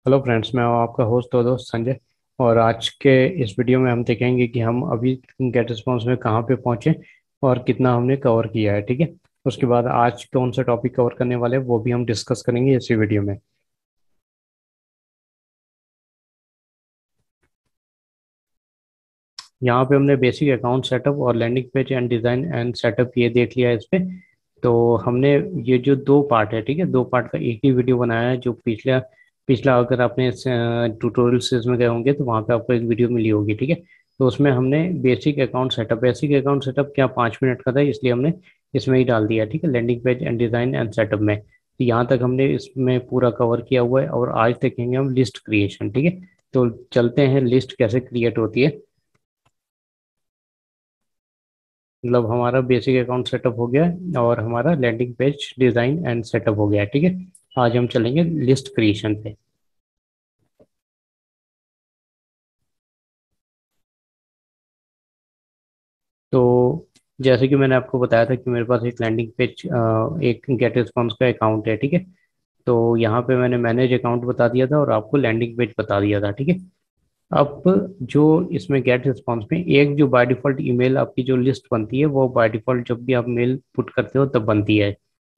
Hello friends, मैं हूं आपका होस्ट और दोस्त संजय। और आज के इस वीडियो में हम देखेंगे कि हम अभी गेट रिस्पॉन्स में कहाँ पे पहुंचे और कितना हमने कवर किया है। ठीक है। उसके बाद आज कौन सा टॉपिक कवर करने वाले हैं वो भी हम डिस्कस करेंगे इसी वीडियो में। यहाँ पे हमने बेसिक अकाउंट सेटअप और landing page and design and setup ये देख लिया है इस पे। तो हमने ये जो दो पार्ट है, ठीक है, दो पार्ट का एक ही वीडियो बनाया है। जो पिछला पिछला अगर आपने ट्यूटोरियल सीरीज में गए होंगे तो वहाँ पे आपको एक वीडियो मिली होगी। ठीक है। तो उसमें हमने बेसिक अकाउंट सेटअप क्या 5 मिनट का था, इसलिए हमने इसमें ही डाल दिया। ठीक है, landing page and design and setup में। तो यहाँ तक हमने इसमें पूरा कवर किया हुआ है और आज देखेंगे हम लिस्ट क्रिएशन। ठीक है। तो चलते हैं, लिस्ट कैसे क्रिएट होती है। मतलब हमारा बेसिक अकाउंट सेटअप हो गया है और हमारा landing page design and setup हो गया है। ठीक है। आज हम चलेंगे लिस्ट क्रिएशन पे। तो जैसे कि मैंने आपको बताया था कि मेरे पास एक लैंडिंग पेज एक गेट रिस्पॉन्स का अकाउंट है। ठीक है। तो यहाँ पे मैंने मैनेज अकाउंट बता दिया था और आपको लैंडिंग पेज बता दिया था। ठीक है। अब जो इसमें गेट रिस्पॉन्स में एक जो बाय डिफॉल्ट ईमेल आपकी जो लिस्ट बनती है वो बाय डिफॉल्ट जब भी आप मेल पुट करते हो तब बनती है।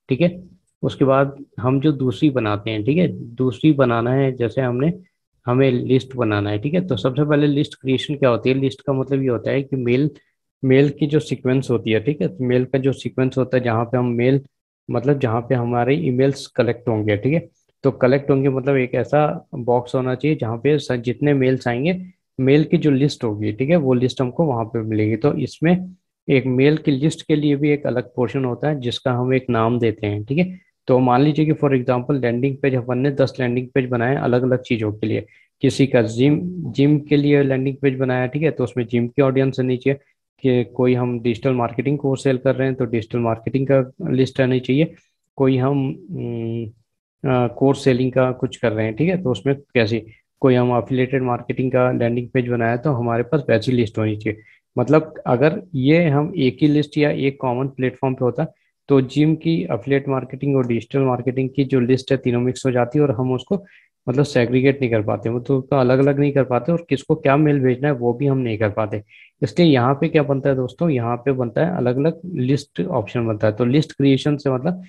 ठीक है। उसके बाद हम जो दूसरी बनाते हैं, ठीक है, दूसरी बनाना है जैसे हमें लिस्ट बनाना है। ठीक है। तो सबसे पहले लिस्ट क्रिएशन क्या होती है, लिस्ट का मतलब ये होता है कि मेल मेल की जो सीक्वेंस होती है। ठीक है। तो मेल का जो सीक्वेंस होता है जहाँ पे हम मेल मतलब जहाँ पे हमारे ईमेल्स कलेक्ट होंगे। ठीक है। तो कलेक्ट होंगे मतलब एक ऐसा बॉक्स होना चाहिए जहाँ पे जितने मेल्स आएंगे, मेल की जो लिस्ट होगी, ठीक है, वो लिस्ट हमको वहाँ पे मिलेगी। तो इसमें एक मेल की लिस्ट के लिए भी एक अलग पोर्शन होता है जिसका हम एक नाम देते हैं। ठीक है। तो मान लीजिए कि फॉर एग्जांपल लैंडिंग पेज अपन ने 10 लैंडिंग पेज बनाए अलग अलग चीज़ों के लिए। किसी का जिम जिम के लिए लैंडिंग पेज बनाया। ठीक है। तो उसमें जिम की ऑडियंस रहनी चाहिए। कि कोई हम डिजिटल मार्केटिंग कोर्स सेल कर रहे हैं तो डिजिटल मार्केटिंग का लिस्ट रहनी चाहिए। कोई हम कोर्स सेलिंग का कुछ कर रहे हैं, ठीक है, तो उसमें कैसी कोई हम अफिलिएटेड मार्केटिंग का लैंडिंग पेज बनाया तो हमारे पास वैसी लिस्ट होनी चाहिए। मतलब अगर ये हम एक ही लिस्ट या एक कॉमन प्लेटफॉर्म पे होता तो जिम की अफिलिएट मार्केटिंग और डिजिटल मार्केटिंग की जो लिस्ट है तीनों मिक्स हो जाती और हम उसको मतलब सेग्रीगेट नहीं कर पाते, वो तो उसका अलग अलग नहीं कर पाते और किसको क्या मेल भेजना है वो भी हम नहीं कर पाते। इसलिए यहाँ पे क्या बनता है दोस्तों, यहाँ पे बनता है अलग अलग लिस्ट ऑप्शन बनता है। तो लिस्ट क्रिएशन से मतलब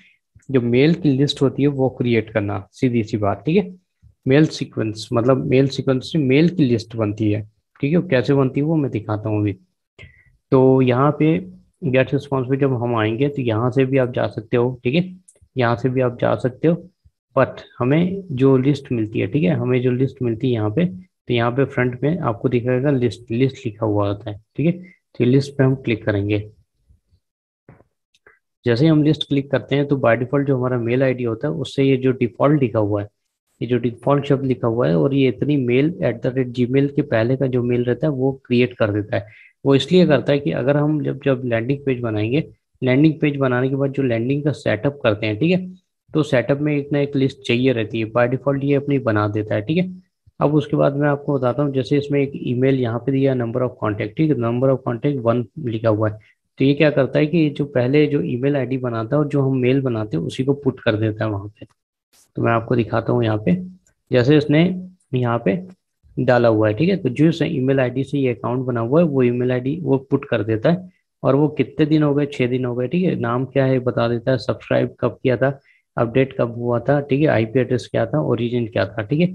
जो मेल की लिस्ट होती है वो क्रिएट करना, सीधी सी बात। ठीक है। मेल सीक्वेंस से मेल की लिस्ट बनती है। ठीक है। वो कैसे बनती है वो मैं दिखाता हूँ अभी। तो यहाँ पे गेट रिस्पॉन्स पे जब हम आएंगे तो यहाँ से भी आप जा सकते हो। ठीक है। यहाँ से भी आप जा सकते हो। बट हमें जो लिस्ट मिलती है, ठीक है, हमें जो लिस्ट मिलती है यहाँ पे, तो यहाँ पे फ्रंट में आपको दिखाएगा लिस्ट लिस्ट लिखा हुआ होता है। ठीक है। तो लिस्ट पे हम क्लिक करेंगे। जैसे ही हम लिस्ट क्लिक करते हैं तो बाय डिफॉल्ट जो हमारा मेल आईडी होता है उससे ये जो डिफॉल्ट लिखा हुआ है, ये जो डिफॉल्ट शब्द लिखा हुआ है और ये इतनी mail at the rate Gmail के पहले का जो मेल रहता है वो क्रिएट कर देता है। वो इसलिए करता है कि अगर हम जब जब लैंडिंग पेज बनाएंगे, लैंडिंग पेज बनाने के बाद जो लैंडिंग का सेटअप करते हैं, ठीक है, तो सेटअप में एक ना एक लिस्ट चाहिए रहती है, बाय डिफॉल्ट ये अपनी बना देता है। ठीक है। अब उसके बाद मैं आपको बताता हूँ, जैसे इसमें एक ईमेल यहाँ पे दिया नंबर ऑफ कॉन्टैक्ट, ठीक है, नंबर ऑफ कॉन्टैक्ट 1 लिखा हुआ है। तो ये क्या करता है कि जो पहले जो ईमेल आईडी बनाता है और जो हम मेल बनाते हैं उसी को पुट कर देता है वहां पे। तो मैं आपको दिखाता हूँ यहाँ पे। जैसे इसने यहाँ पे डाला हुआ है, ठीक है, तो जिस ईमेल आईडी से ये अकाउंट बना हुआ है वो ईमेल आईडी वो पुट कर देता है। और वो कितने दिन हो गए, 6 दिन हो गए, ठीक है, नाम क्या है बता देता है, सब्सक्राइब कब किया था, अपडेट कब हुआ था, ठीक है, आईपी एड्रेस क्या था, ओरिजिन क्या था। ठीक है।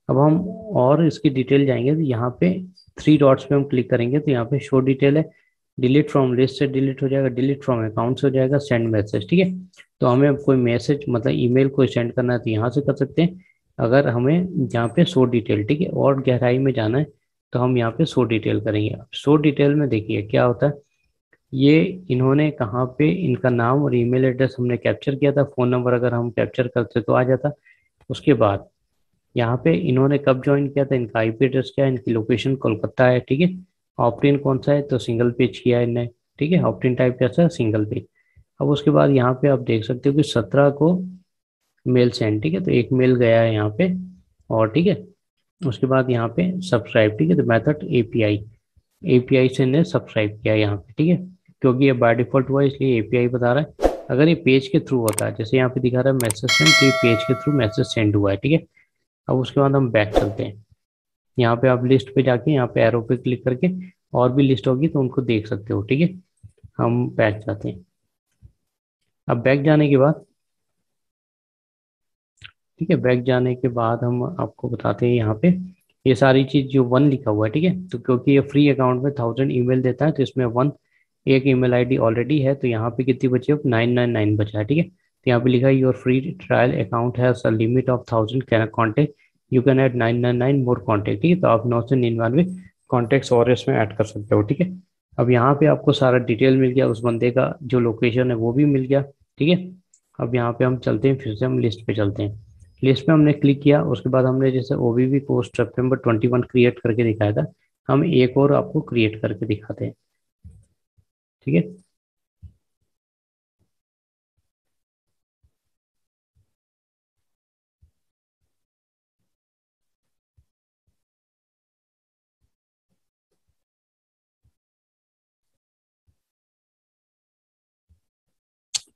अब हम और इसकी डिटेल जाएंगे तो यहाँ पे 3 डॉट्स पे हम क्लिक करेंगे तो यहाँ पे शो डिटेल है। डिलीट फ्रॉम लिस्ट से डिलीट हो जाएगा, डिलीट फ्रॉम अकाउंट से हो जाएगा, सेंड मैसेज। ठीक है। तो हमें कोई मैसेज मतलब ईमेल कोई सेंड करना है तो यहाँ से कर सकते हैं। अगर हमें यहाँ पे शो डिटेल, ठीक है, और गहराई में जाना है तो हम यहाँ पे शो डिटेल करेंगे। अब शो डिटेल में देखिए क्या होता है। ये इन्होंने कहाँ पे इनका नाम और ईमेल एड्रेस हमने कैप्चर किया था, फोन नंबर अगर हम कैप्चर करते तो आ जाता। उसके बाद यहाँ पे इन्होंने कब ज्वाइन किया था, इनका आईपी एड्रेस क्या है, इनकी लोकेशन कोलकाता है। ठीक है। ऑप्ट इन कौन सा है तो सिंगल पेज किया है इनने। ठीक है। ऑप्ट इन टाइप कैसा है, सिंगल पेज। अब उसके बाद यहाँ पे आप देख सकते हो कि 17 को मेल सेंड, ठीक है, तो एक मेल गया है यहाँ पे। और ठीक है, उसके बाद यहाँ पे सब्सक्राइब, ठीक है, तो मेथड एपीआई, एपीआई से ने सब्सक्राइब किया यहाँ पे। ठीक है। क्योंकि ये बाय डिफॉल्ट हुआ है इसलिए एपीआई बता रहा है। अगर ये पेज के थ्रू होता है, जैसे यहाँ पे दिखा रहा है मैसेज सेंड, तो ये पेज के थ्रू मैसेज सेंड हुआ है। ठीक है। अब उसके बाद हम बैक चलते हैं। यहाँ पे आप लिस्ट पे जाके यहाँ पे एरो पे क्लिक करके और भी लिस्ट होगी तो उनको देख सकते हो, ठीक है। हम बैक जाते हैं। अब बैक जाने के बाद, ठीक है, बैक जाने के बाद हम आपको बताते हैं यहाँ पे ये सारी चीज जो वन लिखा हुआ है, ठीक है। तो क्योंकि ये फ्री अकाउंट में 1000 ईमेल देता है तो इसमें वन एक ईमेल आईडी ऑलरेडी है, तो यहाँ पे कितनी बची है? 999 बचा है, ठीक है। तो यहाँ पे लिखा है your free trial account has a limit of 1000 can contact, you can add 999 more contact, ठीक है। तो आप 999 कॉन्टेक्ट्स और इसमें ऐड कर सकते हो, ठीक है। अब यहाँ पे आपको सारा डिटेल मिल गया, उस बंदे का जो लोकेशन है वो भी मिल गया, ठीक है। अब यहाँ पे हम चलते हैं, फिर से हम लिस्ट पे चलते हैं। लिस्ट पे हमने क्लिक किया, उसके बाद हमने जैसे ओबीवी पोस्ट September 21 क्रिएट करके दिखाया था, हम एक और आपको क्रिएट करके दिखाते हैं, ठीक है।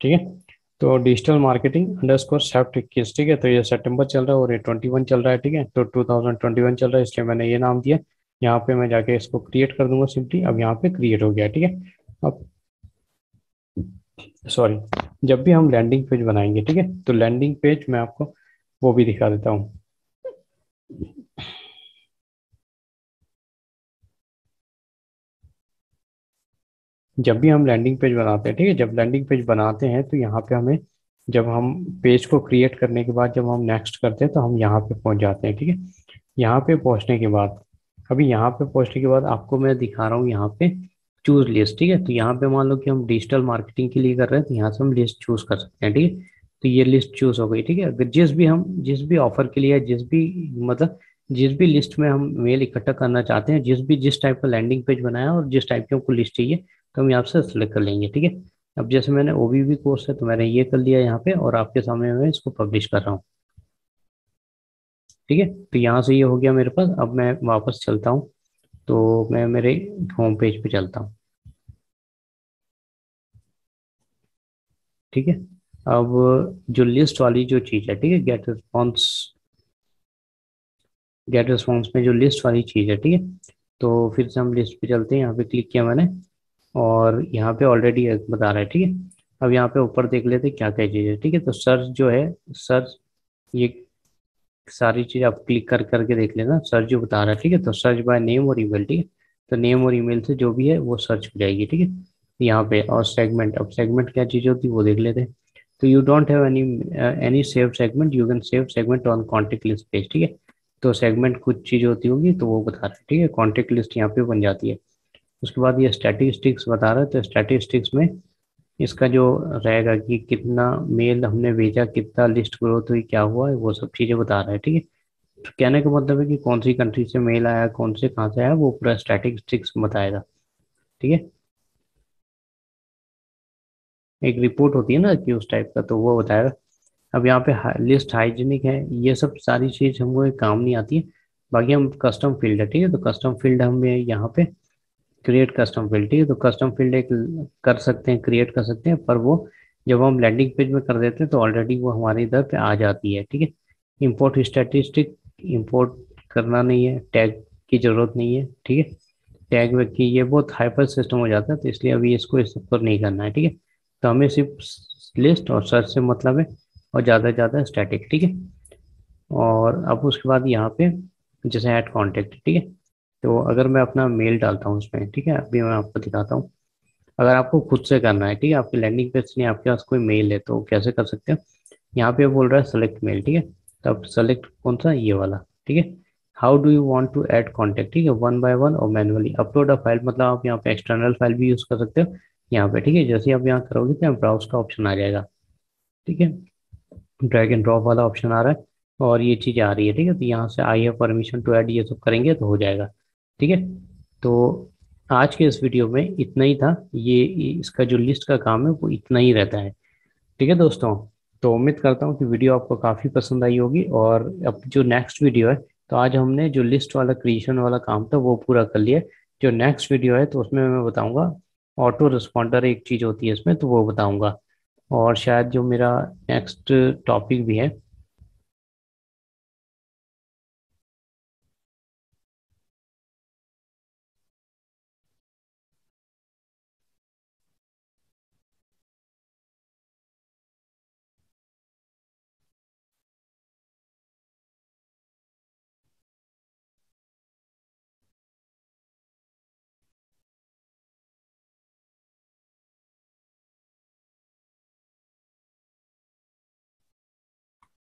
ठीक है, तो डिजिटल मार्केटिंग अंडरस्कोर सेफ्ट 21, ठीक है। तो ये सितंबर चल रहा है और ये 21 चल रहा है, ठीक है। तो 2021 चल रहा है, इसलिए मैंने ये नाम दिया। यहाँ पे मैं जाके इसको क्रिएट कर दूंगा सिंपली। अब यहाँ पे क्रिएट हो गया, ठीक है। अब सॉरी, जब भी हम लैंडिंग पेज बनाएंगे, ठीक है, तो लैंडिंग पेज मैं आपको वो भी दिखा देता हूँ। जब भी हम लैंडिंग पेज बनाते हैं, ठीक है, जब लैंडिंग पेज बनाते हैं तो यहाँ पे हमें, जब हम पेज को क्रिएट करने के बाद जब हम नेक्स्ट करते हैं तो हम यहाँ पे पहुँच जाते हैं, ठीक है। यहाँ पे पहुँचने के बाद, अभी यहाँ पे पहुँचने के बाद आपको मैं दिखा रहा हूँ यहाँ पे चूज लिस्ट, ठीक है। तो यहाँ पे मान लो कि हम डिजिटल मार्केटिंग के लिए कर रहे हैं, तो यहाँ से हम लिस्ट चूज कर सकते हैं, ठीक है। तो ये लिस्ट चूज हो गई, ठीक है। अगर जिस भी ऑफर के लिए, जिस भी मतलब जिस भी लिस्ट में हम मेल इकट्ठा करना चाहते हैं, जिस टाइप का लैंडिंग पेज बनाया और जिस टाइप की हमको लिस्ट चाहिए, तो हम यहाँ से सेलेक्ट कर लेंगे, ठीक है। अब जैसे मैंने ओबीबी कोर्स है तो मैंने ये कर लिया यहाँ पे, और आपके सामने मैं इसको पब्लिश कर रहा हूँ, ठीक है। तो यहाँ से ये हो गया मेरे पास। अब मैं वापस चलता हूँ, तो मैं मेरे होम पेज पे चलता हूँ, ठीक है। अब जो लिस्ट वाली जो चीज़ है, ठीक है, गेट रिस्पॉन्स में जो लिस्ट वाली चीज़ है, ठीक है। तो फिर से हम लिस्ट पे चलते हैं, यहाँ पे क्लिक किया मैंने, और यहाँ पे ऑलरेडी बता रहा है, ठीक है। अब यहाँ पे ऊपर देख लेते हैं क्या क्या चीज़ है, ठीक है। तो सर्च जो है, सर्च, ये सारी चीज़ आप क्लिक कर करके देख लेना, सर्च जो बता रहा है, ठीक है। तो सर्च बाय नेम और ईमेल, ठीक है। तो नेम और ईमेल से जो भी है वो सर्च हो जाएगी, ठीक है, यहाँ पे। और सेगमेंट, अब सेगमेंट क्या चीज़ होती है वो देख लेते हैं। तो you don't have any save segment, you can save segment on contact list page, ठीक है। तो सेगमेंट कुछ चीज़ होती होगी तो वो बता रहा है, ठीक है। कॉन्टेक्ट लिस्ट यहाँ पे बन जाती है। उसके बाद ये स्टैटिस्टिक्स बता रहा है, तो स्टैटिस्टिक्स में इसका जो रहेगा कि कितना मेल हमने भेजा, कितना लिस्ट ग्रोथ हुई, क्या हुआ है, वो सब चीज़ें बता रहा है, ठीक है। तो कहने का मतलब है कि कौन सी कंट्री से मेल आया, कौन से कहाँ से आया, वो पूरा स्टैटिस्टिक्स बताएगा, ठीक है। एक रिपोर्ट होती है ना कि उस टाइप का, तो वो बताएगा। अब यहाँ पे लिस्ट हाइजीनिक है, ये सब सारी चीज हमको एक काम नहीं आती है। बाकी हम कस्टम फील्ड है, ठीक है। तो कस्टम फील्ड हमें यहाँ पे क्रिएट कस्टम फील्ड, ठीक है। तो कस्टम फील्ड एक कर सकते हैं, क्रिएट कर सकते हैं, पर वो जब हम लैंडिंग पेज में कर देते हैं तो ऑलरेडी वो हमारे इधर पे आ जाती है, ठीक है। इंपोर्ट स्टैटिस्टिक इंपोर्ट करना नहीं है, टैग की जरूरत नहीं है, ठीक है। टैग में कि ये बहुत हाइपर सिस्टम हो जाता है, तो इसलिए अभी इसको इस पर नहीं करना है, ठीक है। तो हमें सिर्फ लिस्ट और सर्च से मतलब है, और ज़्यादा से ज़्यादा स्टैटिक, ठीक है। और अब उसके बाद यहाँ पे जैसे ऐड कॉन्टेक्ट, ठीक है। तो अगर मैं अपना मेल डालता हूँ उसमें, ठीक है, अभी मैं आपको दिखाता हूँ। अगर आपको खुद से करना है, ठीक है, आपकी लैंडिंग पेज नहीं, आपके पास कोई मेल है, तो कैसे कर सकते हो? यहाँ पे बोल रहा है सेलेक्ट मेल, ठीक है। तो अब सेलेक्ट कौन सा, ये वाला, ठीक है। How do you want to add contact, ठीक है, वन बाय वन और मैनुअली अपलोड अ फाइल, मतलब आप यहाँ पे एक्सटर्नल फाइल भी यूज कर सकते हो यहाँ पे, ठीक है। जैसे ही आप यहाँ करोगे तो ब्राउज का ऑप्शन आ जाएगा, ठीक है। ड्रैग एंड ड्रॉप वाला ऑप्शन आ रहा है, और ये चीज़ आ रही है, ठीक है। तो यहाँ से I have permission to add, ये सब करेंगे तो हो जाएगा, ठीक है। तो आज के इस वीडियो में इतना ही था। ये इसका जो लिस्ट का काम है वो इतना ही रहता है, ठीक है दोस्तों। तो उम्मीद करता हूँ कि वीडियो आपको काफ़ी पसंद आई होगी। और अब जो नेक्स्ट वीडियो है, तो आज हमने जो लिस्ट वाला क्रिएशन वाला काम था वो पूरा कर लिया है। जो नेक्स्ट वीडियो है तो उसमें मैं बताऊंगा ऑटो रिस्पॉन्डर एक चीज़ होती है इसमें, तो वो बताऊंगा। और शायद जो मेरा नेक्स्ट टॉपिक भी है,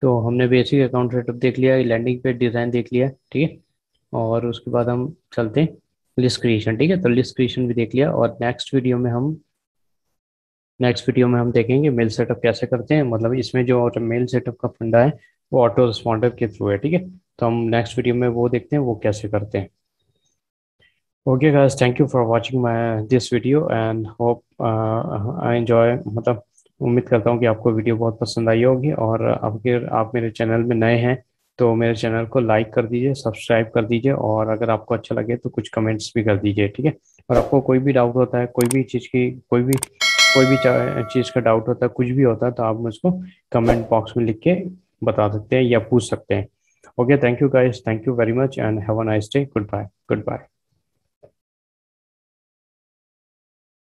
तो हमने बेसिक अकाउंट सेटअप देख लिया, लैंडिंग पेज डिज़ाइन देख लिया, ठीक है। और उसके बाद हम चलते हैं लिस्ट क्रिएशन, ठीक है। तो लिस्ट क्रिएशन भी देख लिया, और नेक्स्ट वीडियो में हम देखेंगे मेल सेटअप कैसे करते हैं। मतलब इसमें जो मेल सेटअप का फंडा है वो ऑटो रिस्पॉन्डर के थ्रू है, ठीक है। तो हम नेक्स्ट वीडियो में वो देखते हैं वो कैसे करते हैं। Okay guys, thank you for watching my this video and hope I enjoy, मतलब उम्मीद करता हूँ कि आपको वीडियो बहुत पसंद आई होगी। और अगर आप मेरे चैनल में नए हैं तो मेरे चैनल को लाइक कर दीजिए, सब्सक्राइब कर दीजिए, और अगर आपको अच्छा लगे तो कुछ कमेंट्स भी कर दीजिए, ठीक है। और आपको कोई भी डाउट होता है, कोई भी चीज़ का डाउट होता है, कुछ भी होता है, तो आप मुझको कमेंट बॉक्स में लिख के बता सकते हैं या पूछ सकते हैं। Okay, thank you guys, thank you very much and have a nice day. Good bye, good bye.